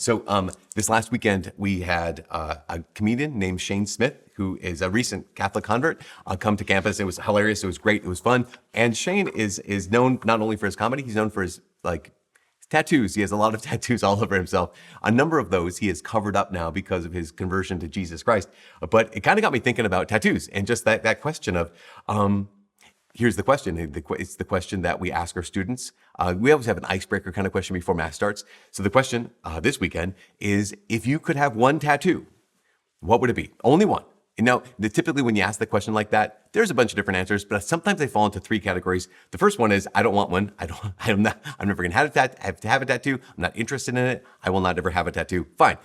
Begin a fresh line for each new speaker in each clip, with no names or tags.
So this last weekend, we had a comedian named Shane Smith, who is a recent Catholic convert, come to campus. It was hilarious. It was great. It was fun. And Shane is known not only for his comedy, he's known for his tattoos. He has a lot of tattoos all over himself. A number of those he has covered up now because of his conversion to Jesus Christ. But it kind of got me thinking about tattoos and just that question of, here's the question. It's the question that we ask our students. We always have an icebreaker kind of question before Mass starts. So the question this weekend is, if you could have one tattoo, what would it be? Only one. And now, typically when you ask the question like that, there's a bunch of different answers, but sometimes they fall into three categories. The first one is, I don't want one. I'm never going to have a tattoo. I'm not interested in it. I will not ever have a tattoo. Fine.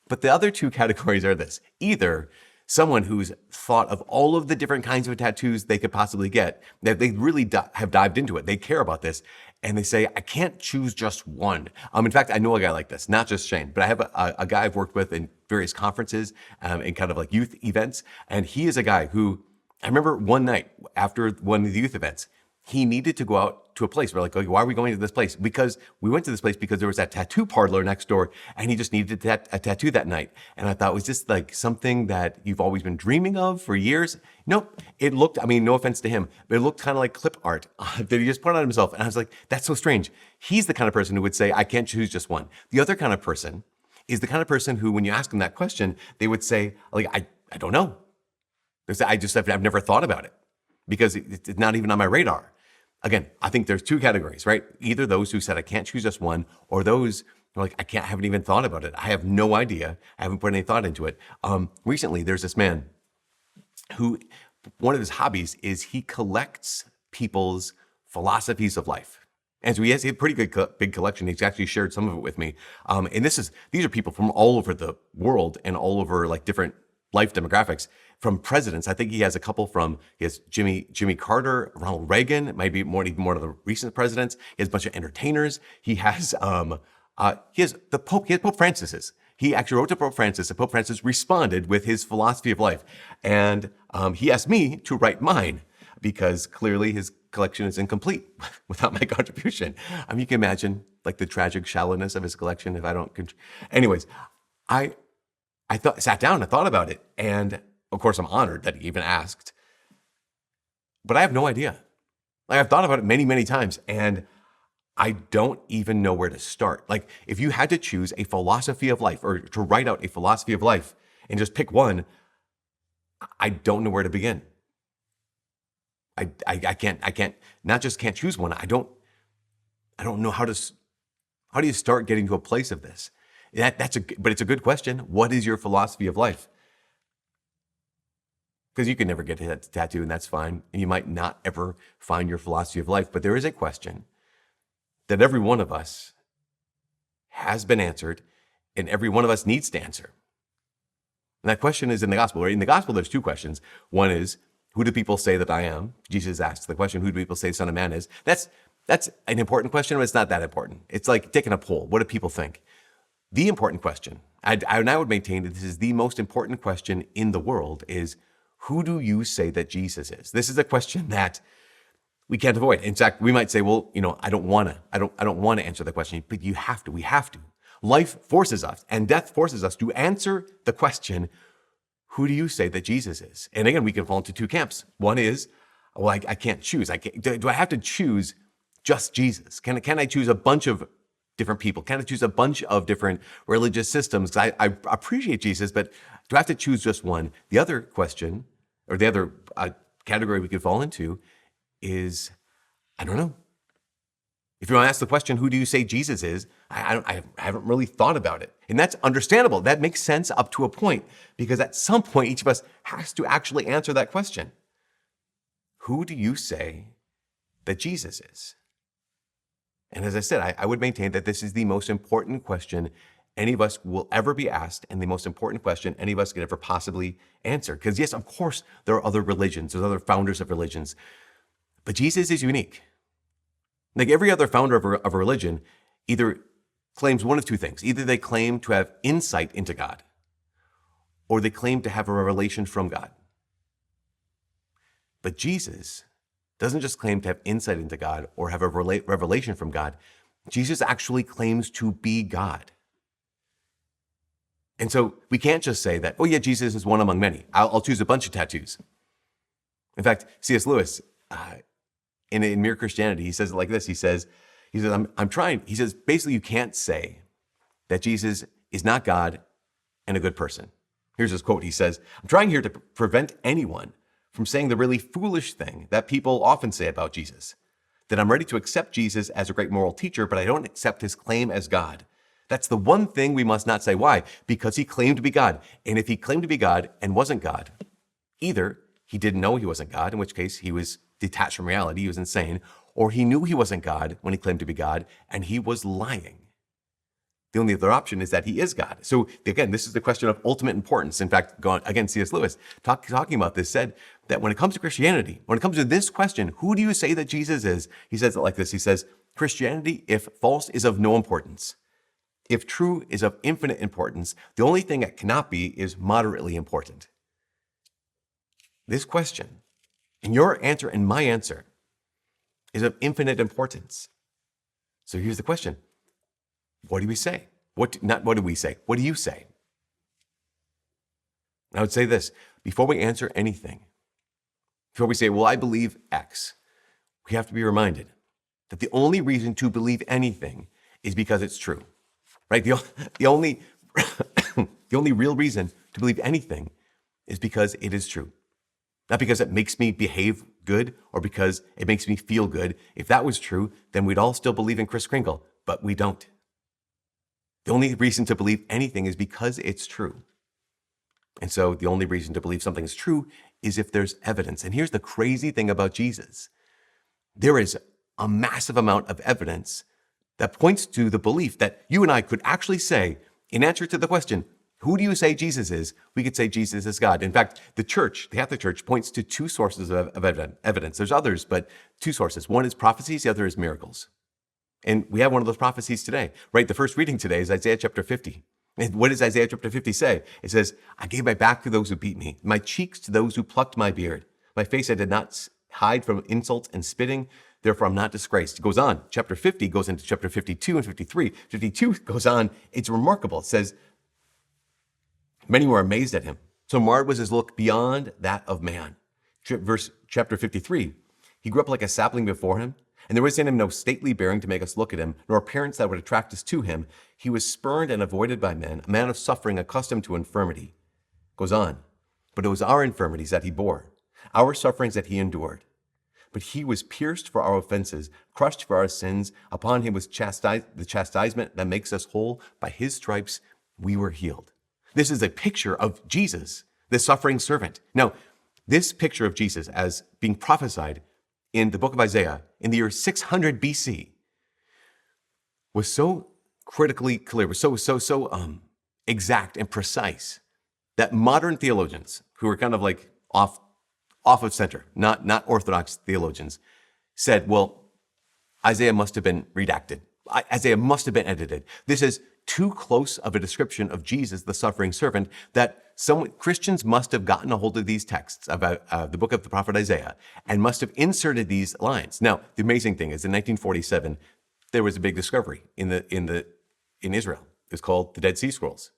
But the other two categories are this: either someone who's thought of all of the different kinds of tattoos they could possibly get, that they really have dived into it. They care about this. And they say, I can't choose just one. In fact, I know a guy like this, not just Shane, but I have a guy I've worked with in various conferences and kind of like youth events. And he is a guy who, I remember one night after one of the youth events, he needed to go out to a place. We're like, why are we going to this place? Because we went to this place because there was that tattoo parlor next door, and he just needed a tattoo that night. And I thought, was this like something that you've always been dreaming of for years? Nope. It looked, no offense to him, but it looked kind of like clip art that he just put on himself. And I was like, that's so strange. He's the kind of person who would say, I can't choose just one. The other kind of person is the kind of person who, when you ask them that question, they would say, I don't know. I've never thought about it because it's not even on my radar. Again, I think there's two categories, right? Either those who said, I can't choose just one, or those who are like, I haven't even thought about it. I have no idea. I haven't put any thought into it. Recently, there's this man who, one of his hobbies is he collects people's philosophies of life. And so he has a pretty good big collection. He's actually shared some of it with me. And these are people from all over the world and all over like different life demographics. From presidents, I think he has a couple he has Jimmy Carter, Ronald Reagan, it might be even more of the recent presidents. He has a bunch of entertainers. He has the Pope. He has Pope Francis's. He actually wrote to Pope Francis, and Pope Francis responded with his philosophy of life. And he asked me to write mine because clearly his collection is incomplete without my contribution. You can imagine like the tragic shallowness of his collection if I don't. Anyways, I sat down and thought about it, and of course, I'm honored that he even asked, but I have no idea. Like, I've thought about it many, many times, and I don't even know where to start. Like, if you had to choose a philosophy of life or to write out a philosophy of life and just pick one, I don't know where to begin. I can't, not just can't choose one. I don't know how do you start getting to a place of this? But it's a good question. What is your philosophy of life? Because you can never get a tattoo, and that's fine. And you might not ever find your philosophy of life. But there is a question that every one of us has been answered, and every one of us needs to answer. And that question is in the gospel. Right? In the gospel, there's two questions. One is, who do people say that I am? Jesus asks the question, who do people say the Son of Man is? That's an important question, but it's not that important. It's like taking a poll. What do people think? The important question, and I would maintain that this is the most important question in the world, is, who do you say that Jesus is? This is a question that we can't avoid. In fact, we might say, well, I don't want to answer the question, but you have to. We have to. Life forces us, and death forces us to answer the question, who do you say that Jesus is? And again, we can fall into two camps. One is, well, I can't choose. Do I have to choose just Jesus? Can I choose a bunch of different people? Can I choose a bunch of different religious systems? I appreciate Jesus, but do I have to choose just one? The other question, or the other category we could fall into is, I don't know. If you want to ask the question, who do you say Jesus is? I haven't really thought about it. And that's understandable. That makes sense up to a point, because at some point, each of us has to actually answer that question. Who do you say that Jesus is? And as I said, I would maintain that this is the most important question any of us will ever be asked, and the most important question any of us could ever possibly answer. Because yes, of course, there are other religions, there's other founders of religions, but Jesus is unique. Like every other founder of a religion either claims one of two things. Either they claim to have insight into God, or they claim to have a revelation from God. But Jesus doesn't just claim to have insight into God or have a revelation from God. Jesus actually claims to be God. And so we can't just say that, oh yeah, Jesus is one among many. I'll choose a bunch of tattoos. In fact, C.S. Lewis, in Mere Christianity, he says it like this. He says, I'm trying. He says, basically, you can't say that Jesus is not God and a good person. Here's his quote. He says, I'm trying here to prevent anyone from saying the really foolish thing that people often say about Jesus, that I'm ready to accept Jesus as a great moral teacher, but I don't accept his claim as God. That's the one thing we must not say. Why? Because he claimed to be God. And if he claimed to be God and wasn't God, either he didn't know he wasn't God, in which case he was detached from reality, he was insane, or he knew he wasn't God when he claimed to be God, and he was lying. The only other option is that he is God. So again, this is the question of ultimate importance. In fact, again, C.S. Lewis, talking about this, said that when it comes to Christianity, when it comes to this question, who do you say that Jesus is? He says it like this. He says, Christianity, if false, is of no importance. If true, is of infinite importance. The only thing it cannot be is moderately important. This question, and your answer and my answer, is of infinite importance. So here's the question. What do we say? What do we say? What do you say? And I would say this, before we answer anything, before we say, well, I believe X, we have to be reminded that the only reason to believe anything is because it's true, right? The only real reason to believe anything is because it is true. Not because it makes me behave good or because it makes me feel good. If that was true, then we'd all still believe in Kris Kringle, but we don't. The only reason to believe anything is because it's true. And so the only reason to believe something is true is if there's evidence. And here's the crazy thing about Jesus. There is a massive amount of evidence that points to the belief that you and I could actually say, in answer to the question, who do you say Jesus is? We could say Jesus is God. In fact, the Catholic Church, points to two sources of evidence. There's others, but two sources. One is prophecies, the other is miracles. And we have one of those prophecies today, right? The first reading today is Isaiah chapter 50. And what does Isaiah chapter 50 say? It says, I gave my back to those who beat me, my cheeks to those who plucked my beard. My face I did not hide from insults and spitting, therefore I'm not disgraced. It goes on. Chapter 50 goes into chapter 52 and 53. 52 goes on. It's remarkable. It says, many were amazed at him. So marred was his look beyond that of man. Chapter 53, he grew up like a sapling before him, and there was in him no stately bearing to make us look at him, nor appearance that would attract us to him. He was spurned and avoided by men, a man of suffering, accustomed to infirmity. Goes on. But it was our infirmities that he bore, our sufferings that he endured. But he was pierced for our offenses, crushed for our sins. Upon him was the chastisement that makes us whole. By his stripes we were healed. This is a picture of Jesus, the suffering servant. Now, this picture of Jesus as being prophesied in the book of Isaiah in the year 600 BC was so critically clear, was so exact and precise that modern theologians who were kind of like off of center, not Orthodox theologians, said, well, Isaiah must have been redacted. Isaiah must have been edited. This is too close of a description of Jesus, the suffering servant, that some Christians must have gotten a hold of these texts about the book of the prophet Isaiah and must have inserted these lines. Now, the amazing thing is in 1947, there was a big discovery in Israel. It was called the Dead Sea Scrolls.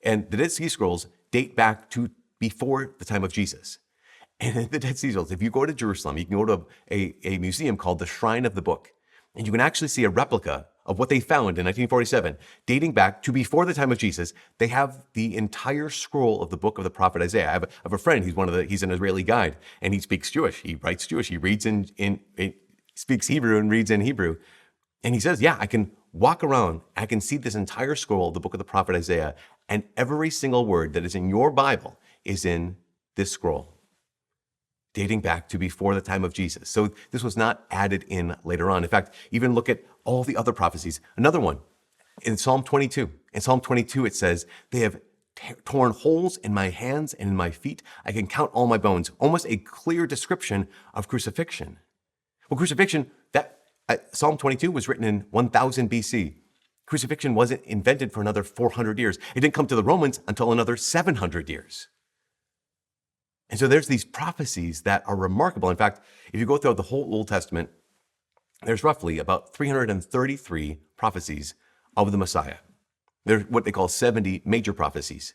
And the Dead Sea Scrolls date back to before the time of Jesus. And in the Dead Sea Scrolls, if you go to Jerusalem, you can go to a museum called the Shrine of the Book. And you can actually see a replica of what they found in 1947, dating back to before the time of Jesus. They have the entire scroll of the book of the prophet Isaiah. I have a friend, he's an Israeli guide, and he speaks Jewish. He writes Jewish. He reads speaks Hebrew and reads in Hebrew. And he says, yeah, I can walk around, I can see this entire scroll of the book of the prophet Isaiah, and every single word that is in your Bible is in this scroll, dating back to before the time of Jesus. So this was not added in later on. In fact, even look at all the other prophecies. Another one in Psalm 22. In Psalm 22, it says, they have torn holes in my hands and in my feet. I can count all my bones. Almost a clear description of crucifixion. Well, crucifixion, Psalm 22 was written in 1000 BC. Crucifixion wasn't invented for another 400 years. It didn't come to the Romans until another 700 years. And so there's these prophecies that are remarkable. In fact, if you go through the whole Old Testament, there's roughly about 333 prophecies of the Messiah. They're what they call 70 major prophecies.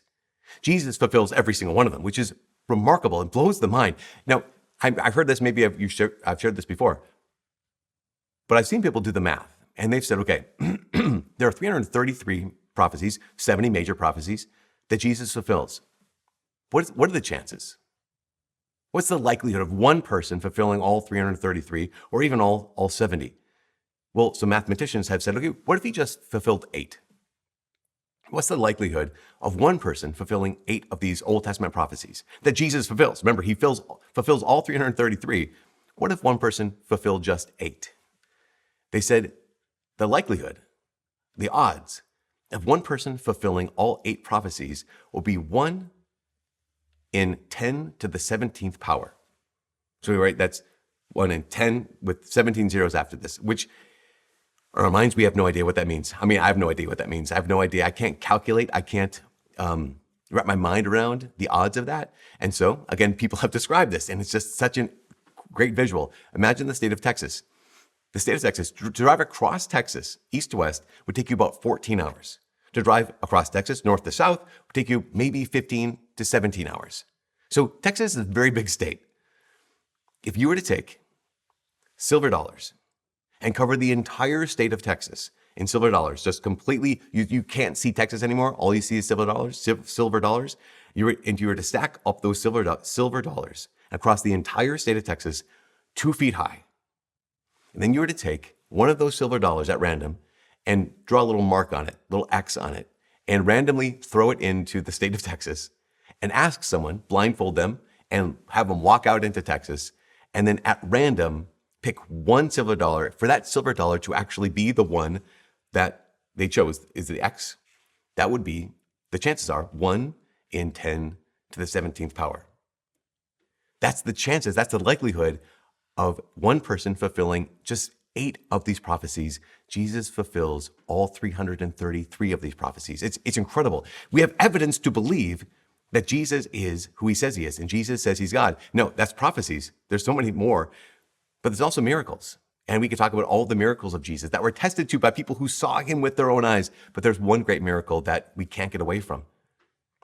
Jesus fulfills every single one of them, which is remarkable and blows the mind. Now, I've heard this, maybe I've shared this before, but I've seen people do the math, and they've said, okay, there are 333 prophecies, 70 major prophecies that Jesus fulfills. What are the chances? What's the likelihood of one person fulfilling all 333 or even all 70? Well, some mathematicians have said, okay, what if he just fulfilled 8? What's the likelihood of one person fulfilling 8 of these Old Testament prophecies that Jesus fulfills? Remember, he fulfills all 333. What if one person fulfilled just 8? They said the likelihood, the odds of one person fulfilling all 8 prophecies will be 1 in 10 to the 17th power. So right, that's 1 in 10 with 17 zeros after this, which in our minds, we have no idea what that means. I mean, I have no idea what that means. I have no idea. I can't calculate. I can't wrap my mind around the odds of that. And so, again, people have described this, and it's just such a great visual. Imagine the state of Texas. The state of Texas, to drive across Texas, east to west, would take you about 14 hours. To drive across Texas, north to south, would take you maybe 15 to 17 hours. So Texas is a very big state. If you were to take silver dollars and cover the entire state of Texas in silver dollars, just completely, you can't see Texas anymore. All you see is silver dollars. And you were to stack up those silver dollars across the entire state of Texas, 2 feet high. And then you were to take one of those silver dollars at random and draw a little mark on it, little X on it, and randomly throw it into the state of Texas and ask someone, blindfold them, and have them walk out into Texas, and then at random, pick one silver dollar for that silver dollar to actually be the one that they chose is the X. That would be, the chances are 1 in 10 to the 17th power. That's the chances, that's the likelihood of one person fulfilling just 8 of these prophecies. Jesus fulfills all 333 of these prophecies. It's incredible. We have evidence to believe that Jesus is who he says he is, and Jesus says he's God. No, that's prophecies. There's so many more. But there's also miracles. And we could talk about all the miracles of Jesus that were attested to by people who saw him with their own eyes. But there's one great miracle that we can't get away from.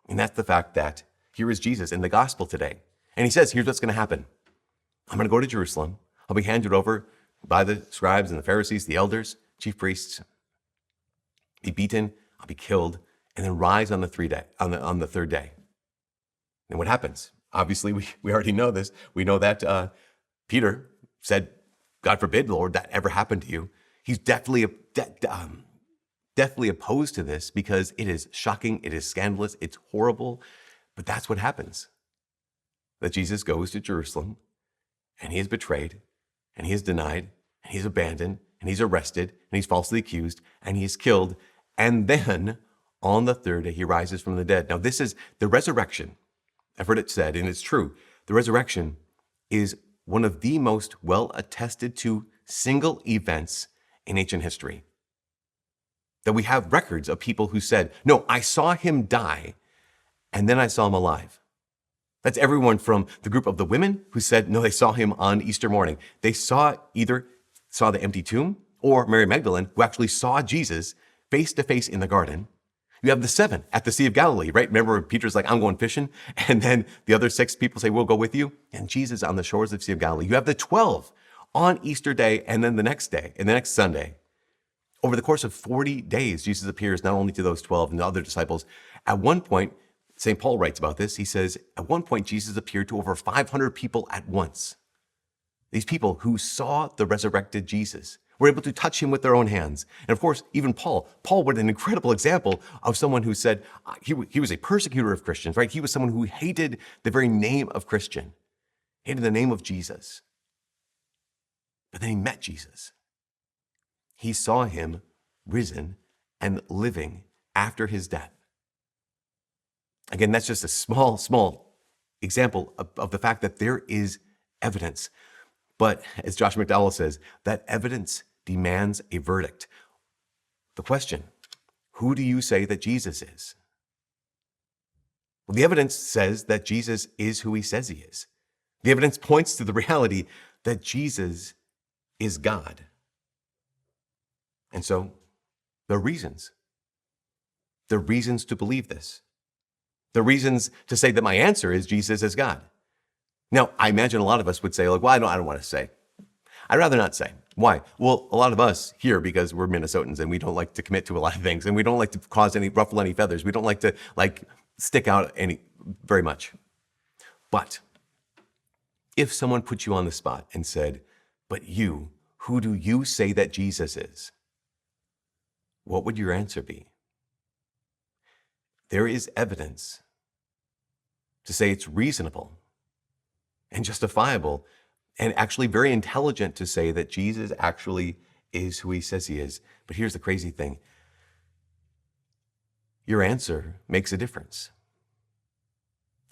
And that's the fact that here is Jesus in the gospel today. And he says, here's what's going to happen. I'm going to go to Jerusalem. I'll be handed over by the scribes and the Pharisees, the elders, chief priests, be beaten, I'll be killed, and then rise on the third day. And what happens? Obviously, we already know this. We know that Peter said, God forbid, Lord, that ever happened to you. He's definitely opposed to this because it is shocking, it is scandalous, it's horrible. But that's what happens. That Jesus goes to Jerusalem and he is betrayed and he is denied and he's abandoned and he's arrested and he's falsely accused and he's killed. And then on the third day, he rises from the dead. Now, this is the resurrection. I've heard it said, and it's true. The resurrection is one of the most well attested to single events in ancient history. That we have records of people who said, no, I saw him die and then I saw him alive. That's everyone from the group of the women who said, no, they saw him on Easter morning. They either saw the empty tomb or Mary Magdalene, who actually saw Jesus face to face in the garden. You have the 7 at the Sea of Galilee, right? Remember Peter's like, I'm going fishing. And then the other 6 people say, we'll go with you. And Jesus on the shores of the Sea of Galilee. You have the 12 on Easter day and then the next day and the next Sunday. Over the course of 40 days, Jesus appears not only to those 12 and the other disciples. At one point, St. Paul writes about this. He says, at one point, Jesus appeared to over 500 people at once. These people who saw the resurrected Jesus were able to touch him with their own hands. And of course, even Paul was an incredible example of someone who said he was a persecutor of Christians, right? He was someone who hated the very name of Christian, hated the name of Jesus. But then he met Jesus. He saw him risen and living after his death. Again, that's just a small example of the fact that there is evidence. But as Josh McDowell says, that evidence demands a verdict. The question, who do you say that Jesus is? Well, the evidence says that Jesus is who he says he is. The evidence points to the reality that Jesus is God. And so, there are reasons the reasons to believe this, the reasons to say that my answer is Jesus is God. Now, I imagine a lot of us would say, like, well, I don't want to say. I'd rather not say. Why? Well, a lot of us here, because we're Minnesotans and we don't like to commit to a lot of things, and we don't like to ruffle any feathers. We don't like to stick out very much. But if someone put you on the spot and said, but you, who do you say that Jesus is? What would your answer be? There is evidence to say it's reasonable and justifiable and actually very intelligent to say that Jesus actually is who he says he is. But here's the crazy thing. Your answer makes a difference.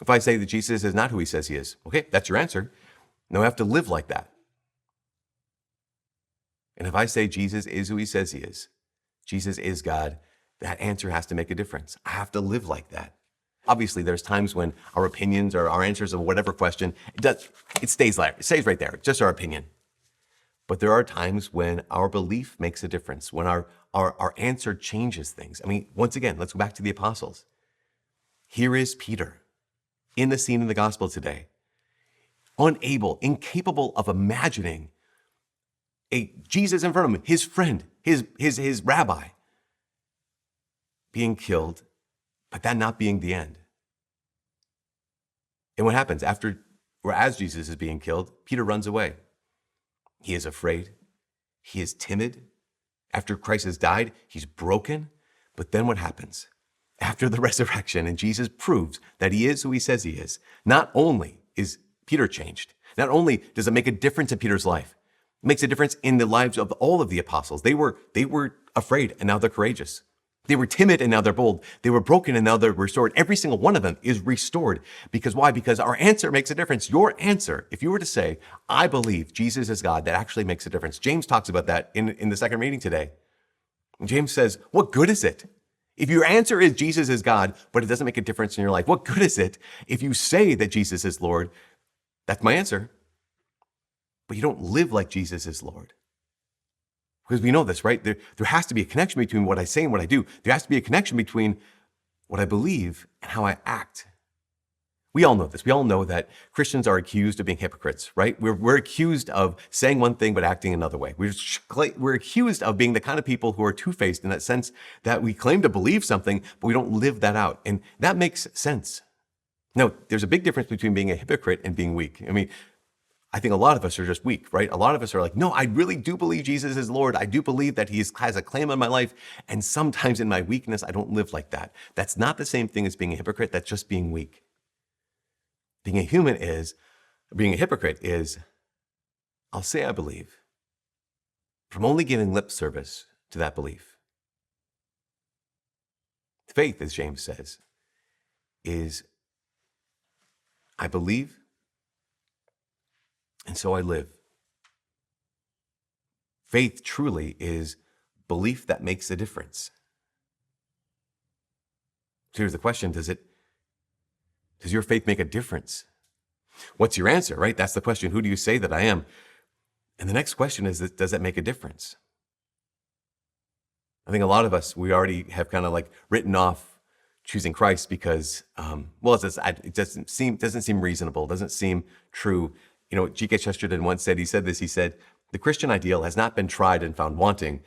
If I say that Jesus is not who he says he is, okay, that's your answer. Now I have to live like that. And if I say Jesus is who he says he is, Jesus is God, that answer has to make a difference. I have to live like that. Obviously, there's times when our opinions or our answers of whatever question, it stays right there, just our opinion. But there are times when our belief makes a difference, when our answer changes things. I mean, once again, let's go back to the apostles. Here is Peter in the scene in the gospel today, incapable of imagining a Jesus in front of him, his friend, his rabbi, being killed, but that not being the end. And what happens as Jesus is being killed, Peter runs away. He is afraid. He is timid. After Christ has died, he's broken. But then what happens? After the resurrection and Jesus proves that he is who he says he is, not only is Peter changed, not only does it make a difference in Peter's life, it makes a difference in the lives of all of the apostles. They were afraid and now they're courageous. They were timid and now they're bold. They were broken and now they're restored. Every single one of them is restored. Because why? Because our answer makes a difference. Your answer, if you were to say, I believe Jesus is God, that actually makes a difference. James talks about that in the second reading today. James says, what good is it? If your answer is Jesus is God, but it doesn't make a difference in your life, what good is it if you say that Jesus is Lord? That's my answer. But you don't live like Jesus is Lord. Because we know this, right? There has to be a connection between what I say and what I do. There has to be a connection between what I believe and how I act. We all know this. We all know that Christians are accused of being hypocrites, right? We're accused of saying one thing but acting another way. We're accused of being the kind of people who are two-faced in that sense that we claim to believe something, but we don't live that out. And that makes sense. Now, there's a big difference between being a hypocrite and being weak. I mean, I think a lot of us are just weak, right? A lot of us are like, no, I really do believe Jesus is Lord. I do believe that he has a claim on my life. And sometimes in my weakness, I don't live like that. That's not the same thing as being a hypocrite. That's just being weak. Being a hypocrite is, I'll say I believe, but I'm only giving lip service to that belief. Faith, as James says, is I believe, and so I live. Faith truly is belief that makes a difference. So here's the question, does your faith make a difference? What's your answer, right? That's the question. Who do you say that I am? And the next question is, does that make a difference? I think a lot of us, we already have kind of like written off choosing Christ because, it doesn't seem reasonable, doesn't seem true. You know, G.K. Chesterton once said, he said, the Christian ideal has not been tried and found wanting.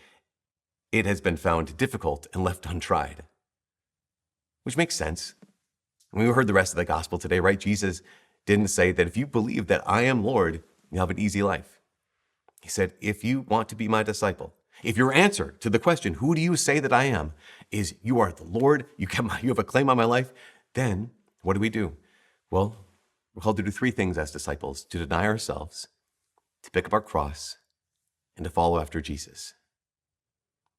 It has been found difficult and left untried. Which makes sense. And we heard the rest of the gospel today, right? Jesus didn't say that if you believe that I am Lord, you'll have an easy life. He said, if you want to be my disciple, if your answer to the question, who do you say that I am, is you are the Lord, you have a claim on my life, then what do we do? Well, we're called to do three things as disciples: to deny ourselves, to pick up our cross, and to follow after Jesus.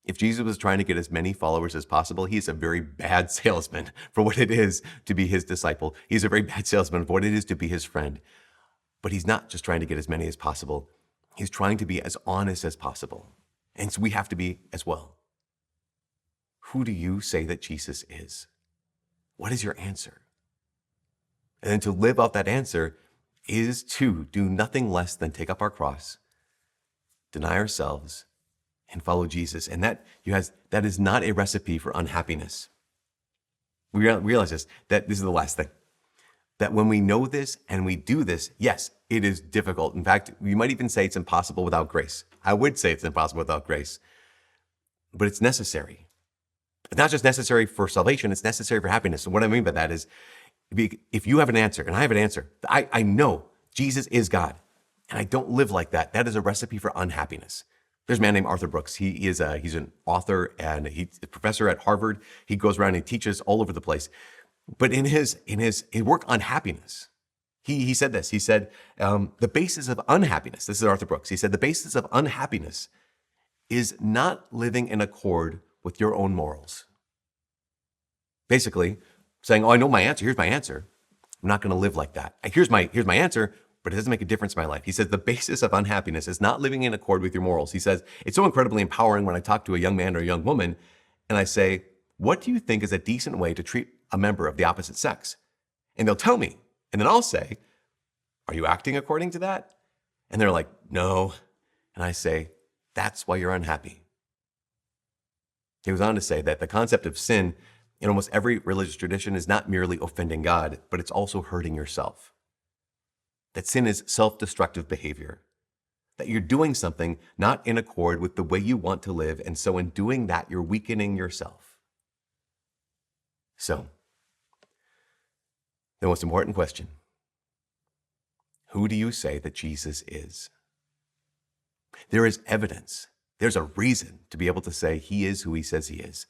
If Jesus was trying to get as many followers as possible, he's a very bad salesman for what it is to be his disciple. He's a very bad salesman for what it is to be his friend. But he's not just trying to get as many as possible. He's trying to be as honest as possible. And so we have to be as well. Who do you say that Jesus is? What is your answer? And then to live out that answer is to do nothing less than take up our cross, deny ourselves, and follow Jesus. And that is not a recipe for unhappiness. we realize this, that this is the last thing. That when we know this and we do this, yes, it is difficult. In fact, you might even say it's impossible without grace. I would say it's impossible without grace, but it's necessary. It's not just necessary for salvation, it's necessary for happiness. And what I mean by that is, if you have an answer, and I have an answer, I know Jesus is God, and I don't live like that. That is a recipe for unhappiness. There's a man named Arthur Brooks. He's an author and he's a professor at Harvard. He goes around and he teaches all over the place. But in his work on happiness, he said this. He said, the basis of unhappiness, this is Arthur Brooks. He said, the basis of unhappiness is not living in accord with your own morals. Basically saying, oh, I know my answer. Here's my answer. I'm not going to live like that. Here's my answer, but it doesn't make a difference in my life. He says, the basis of unhappiness is not living in accord with your morals. He says, it's so incredibly empowering when I talk to a young man or a young woman and I say, what do you think is a decent way to treat a member of the opposite sex? And they'll tell me. And then I'll say, are you acting according to that? And they're like, no. And I say, that's why you're unhappy. He goes on to say that the concept of sin in almost every religious tradition is not merely offending God, but it's also hurting yourself. That sin is self-destructive behavior. That you're doing something not in accord with the way you want to live, and so in doing that, you're weakening yourself. So, the most important question, who do you say that Jesus is? There is evidence. There's a reason to be able to say he is who he says he is.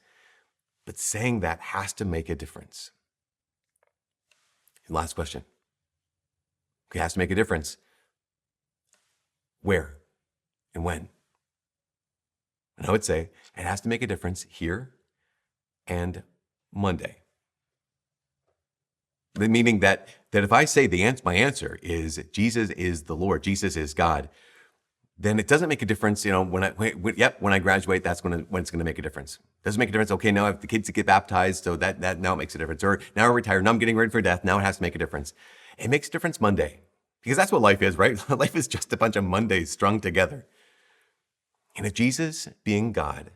But saying that has to make a difference. And last question. It has to make a difference. Where and when? And I would say it has to make a difference here and Monday. Meaning that if I say my answer is Jesus is the Lord, Jesus is God, then it doesn't make a difference, when I graduate, that's when it's going to make a difference. Doesn't make a difference. Okay, now I have the kids to get baptized, so that now it makes a difference. Or now I retire, now I'm getting ready for death, now it has to make a difference. It makes a difference Monday, because that's what life is, right? Life is just a bunch of Mondays strung together. And if Jesus, being God,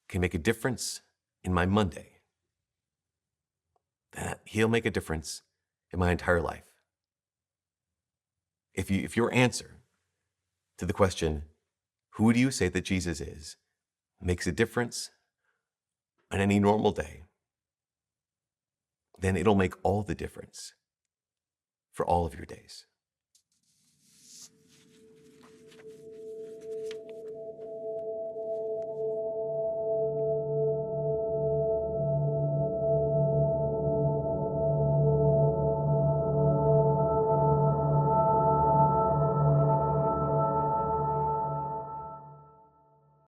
can make a difference in my Monday, then he'll make a difference in my entire life. If your answer to the question, who do you say that Jesus is, makes a difference on any normal day, then it'll make all the difference for all of your days.